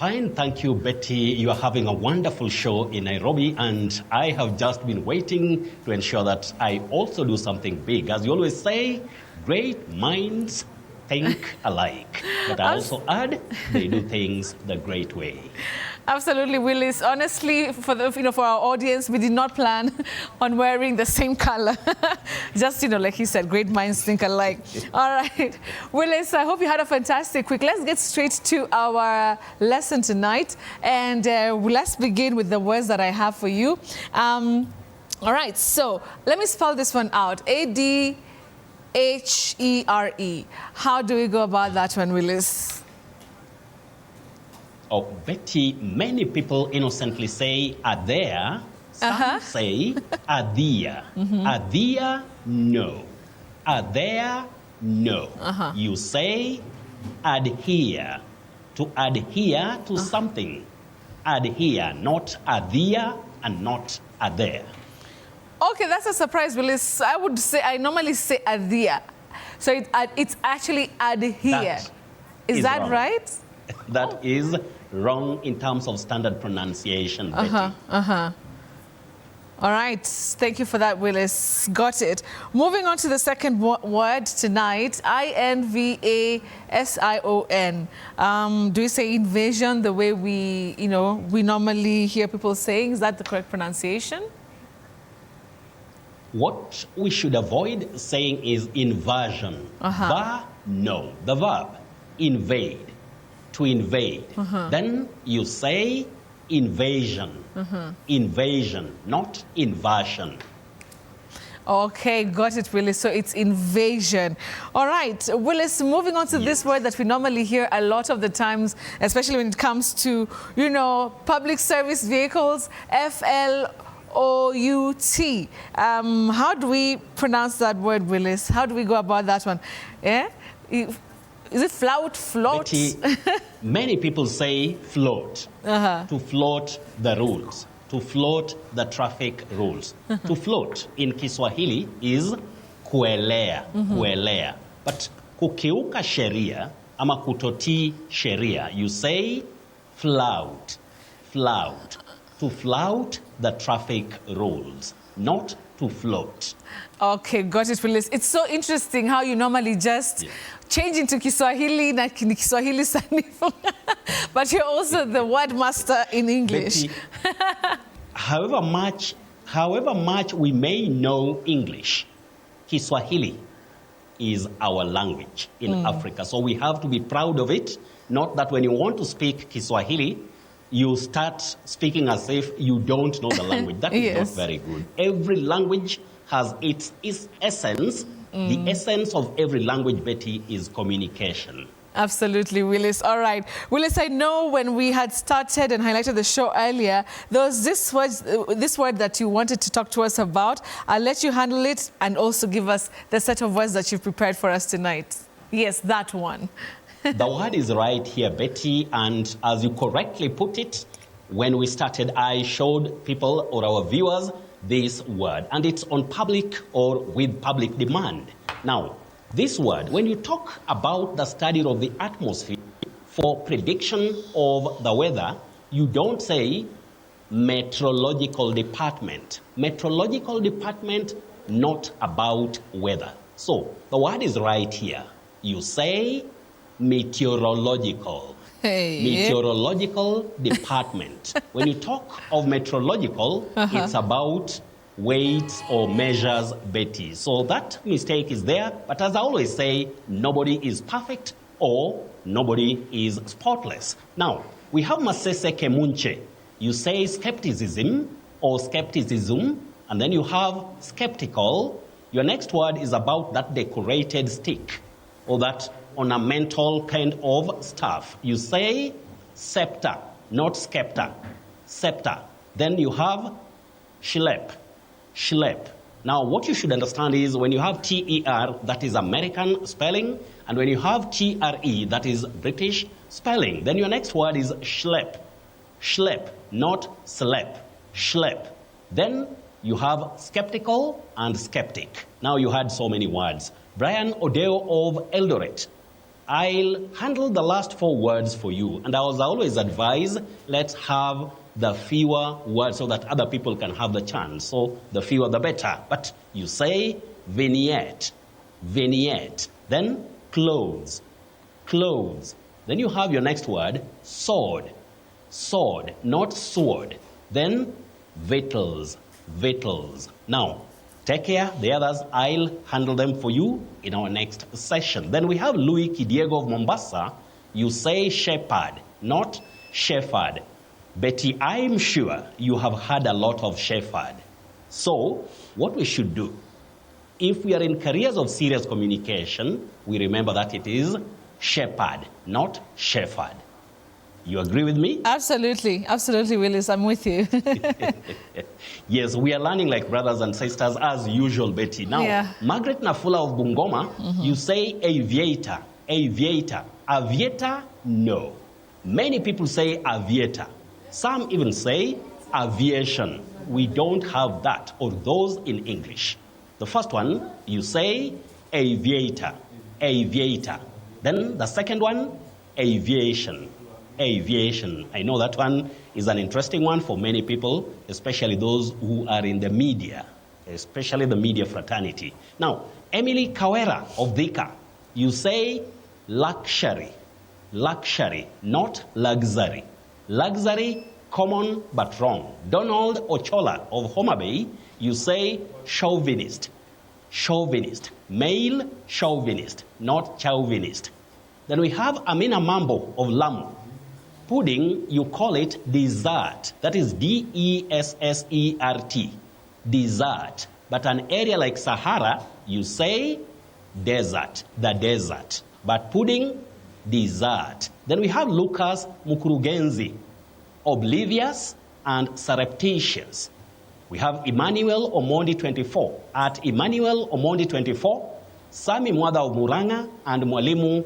Fine, thank you, Betty. You are having a wonderful show in Nairobi, and I have just been waiting to ensure that I also do something big. As you always say, great minds think alike. But I also add, they do things the great way. Absolutely, Willice. Honestly, for for our audience, we did not plan on wearing the same color. Just, like he said, great minds think alike. All right. Willice, I hope you had a fantastic week. Let's get straight to our lesson tonight. And let's begin with the words that I have for you. All right. So let me spell this one out. A-D-H-E-R-E. How do we go about that one, Willice? Oh, Betty, many people innocently say adhere. Some say adhere. Adhere, no. Adhere, no. You say adhere. To adhere to something. Adhere, not adhere and not adhere. Okay, that's a surprise, Willice. I normally say adhere. So it's actually adhere. Is that wrong. right? That is wrong in terms of standard pronunciation, Betty. All right. Thank you for that, Willice. Got it. Moving on to the second word tonight, I-N-V-A-S-I-O-N. Do you say invasion the way we normally hear people saying? Is that the correct pronunciation? What we should avoid saying is invasion. No. The verb, invade. To invade. Then you say invasion. Invasion, not invasion. Okay, got it, Willice. So it's invasion. All right, Willice, moving on to this word that we normally hear a lot of the times, especially when it comes to, public service vehicles, F-L-O-U-T. How do we pronounce that word, Willice? How do we go about that one? Yeah? Is it float? Betty, many people say float. To float the rules. To float the traffic rules. To float in Kiswahili is kuelea. Kuelea. But kukiuka sheria ama kutoti sheria, you say flout. Flout. To flout the traffic rules, not to float. Okay, got it, Willice. It's so interesting how you normally just change into Kiswahili na Kiswahili sanifu, but you're also the word master in English. Betty, however much we may know English, Kiswahili is our language in Africa. So we have to be proud of it. Not that when you want to speak Kiswahili, you start speaking as if you don't know the language. That is not very good. Every language has its essence. The essence of every language, Betty, is communication. Absolutely, Willice. All right. Willice, I know when we had started and highlighted the show earlier, there was this word that you wanted to talk to us about. I'll let you handle it and also give us the set of words that you've prepared for us tonight. Yes, that one. The word is right here, Betty, and as you correctly put it, when we started, I showed people or our viewers this word, and it's on public or with public demand. Now, this word, when you talk about the study of the atmosphere for prediction of the weather, you don't say meteorological department. Meteorological department, not about weather. So, the word is right here. You say meteorological. Meteorological department. When you talk of meteorological, it's about weights or measures, Betty. So that mistake is there. But as I always say, nobody is perfect or nobody is spotless. Now, we have masese kemunche. You say skepticism or skepticism, and then you have skeptical. Your next word is about that decorated stick or that ornamental kind of stuff. You say scepter, not scepter. Scepter. Then you have schlep. Schlep. Now, what you should understand is when you have T-E-R, that is American spelling, and when you have T-R-E, that is British spelling. Then your next word is schlep. Schlep, not slep. Schlep. Then you have skeptical and skeptic. Now you had so many words. Brian Odeo of Eldoret. I'll handle the last 4 words for you. And I was always advised, let's have the fewer words so that other people can have the chance. So the fewer the better. But you say vignette, vignette. Then clothes, clothes. Then you have your next word, sword, sword, not sword. Then victuals, victuals. Now, take care. The others, I'll handle them for you in our next session. Then we have Louis Kidiego of Mombasa. You say shepherd, not shepherd. Betty, I'm sure you have had a lot of shepherd. So, what we should do, if we are in careers of serious communication, we remember that it is shepherd, not shepherd. You agree with me? Absolutely. Absolutely, Willice. I'm with you. Yes, we are learning like brothers and sisters as usual, Betty. Now, Margaret Nafula of Bungoma, you say aviator, aviator. Aviator, no. Many people say aviator. Some even say aviation. We don't have that or those in English. The first one, you say aviator, aviator. Then the second one, aviation, aviation. I know that one is an interesting one for many people, especially those who are in the media, especially the media fraternity. Now, Emily Kawera of Dhika, you say luxury, luxury, not luxury. Luxury, common but wrong. Donald Ochola of Homa Bay, you say chauvinist, chauvinist. Male chauvinist, not chauvinist. Then we have Amina Mambo of Lamu. Pudding, you call it dessert. That is D-E-S-S-E-R-T. Dessert. But an area like Sahara, you say desert, the desert. But pudding, dessert. Then we have Lucas Mukurugenzi, oblivious and surreptitious. We have Emmanuel Omondi 24. At Emmanuel Omondi 24, Sami Mwada of Muranga and Mwalimu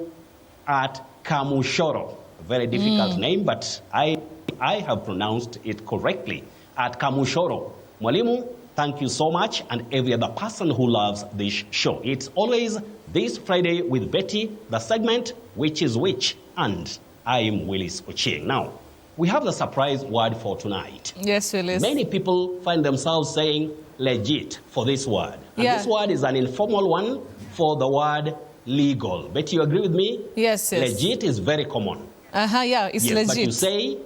at Kamushoro. Very difficult name, but I have pronounced it correctly. At Kamushoro. Mwalimu, thank you so much, and every other person who loves this show. It's always this Friday with Betty, the segment Which is Which, and I'm Willice Ochieng. Now, we have the surprise word for tonight. Yes, Willice. Many people find themselves saying legit for this word. And this word is an informal one for the word legal. Betty, you agree with me? Yes, yes. Legit is very common. Yeah, it's legit. But you say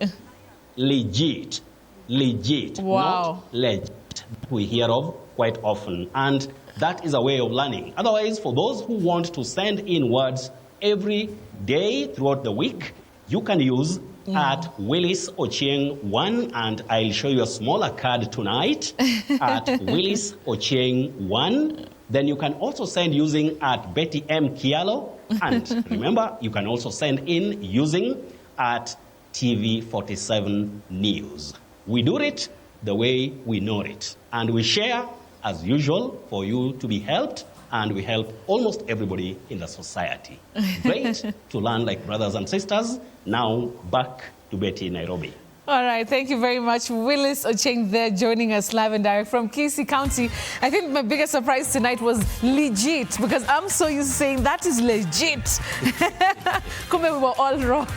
legit, legit, not legit. We hear of quite often, and that is a way of learning. Otherwise, for those who want to send in words every day throughout the week, you can use at Willice Ochieng 1, and I'll show you a smaller card tonight at Willice Ochieng 1. Then you can also send using at Betty M. Kialo. And remember, you can also send in using at TV47 News. We do it the way we know it. And we share, as usual, for you to be helped. And we help almost everybody in the society. Great to learn like brothers and sisters. Now, back to Betty in Nairobi. All right, thank you very much. Willice Ochieng there joining us live and direct from Kisii County. I think my biggest surprise tonight was legit, because I'm so used to saying that is legit. Kumbe, we were all wrong.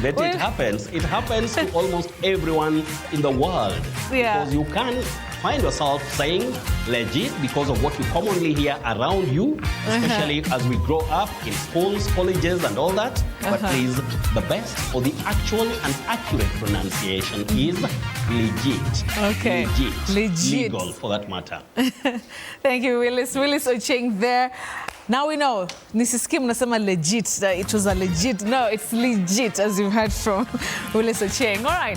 Betty, it happens. It happens to almost everyone in the world. Yeah. Because you can find yourself saying legit because of what you commonly hear around you, especially as we grow up in schools, colleges, and all that. But please, the best or the actual and accurate pronunciation is legit. Okay. Legit. Legit. Legal, for that matter. Thank you, Willice. Willice Ochieng there. Now we know. Nisisikia mnasema legit. It was a legit. No, it's legit, as you heard from Willice Ochieng. All right.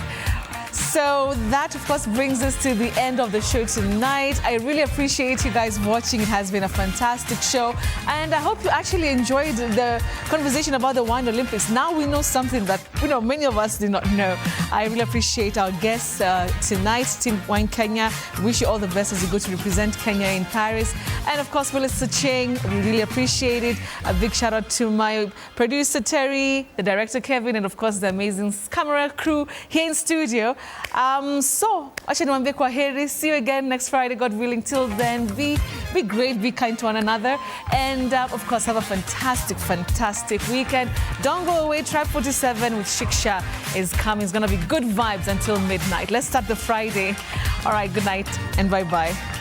So that, of course, brings us to the end of the show tonight. I really appreciate you guys watching. It has been a fantastic show. And I hope you actually enjoyed the conversation about the Wine Olympics. Now we know something that, many of us did not know. I really appreciate our guests tonight, Team Wine Kenya. Wish you all the best as you go to represent Kenya in Paris. And, of course, Willice Ochieng, we really appreciate it. A big shout out to my producer, Terry, the director, Kevin, and, of course, the amazing camera crew here in studio. So, acha niwaambie kwaheri. See you again next Friday, God willing. Till then, be great, be kind to one another. And, of course, have a fantastic weekend. Don't go away. Tribe 47 with Shiksha is coming. It's going to be good vibes until midnight. Let's start the Friday. All right, good night and bye-bye.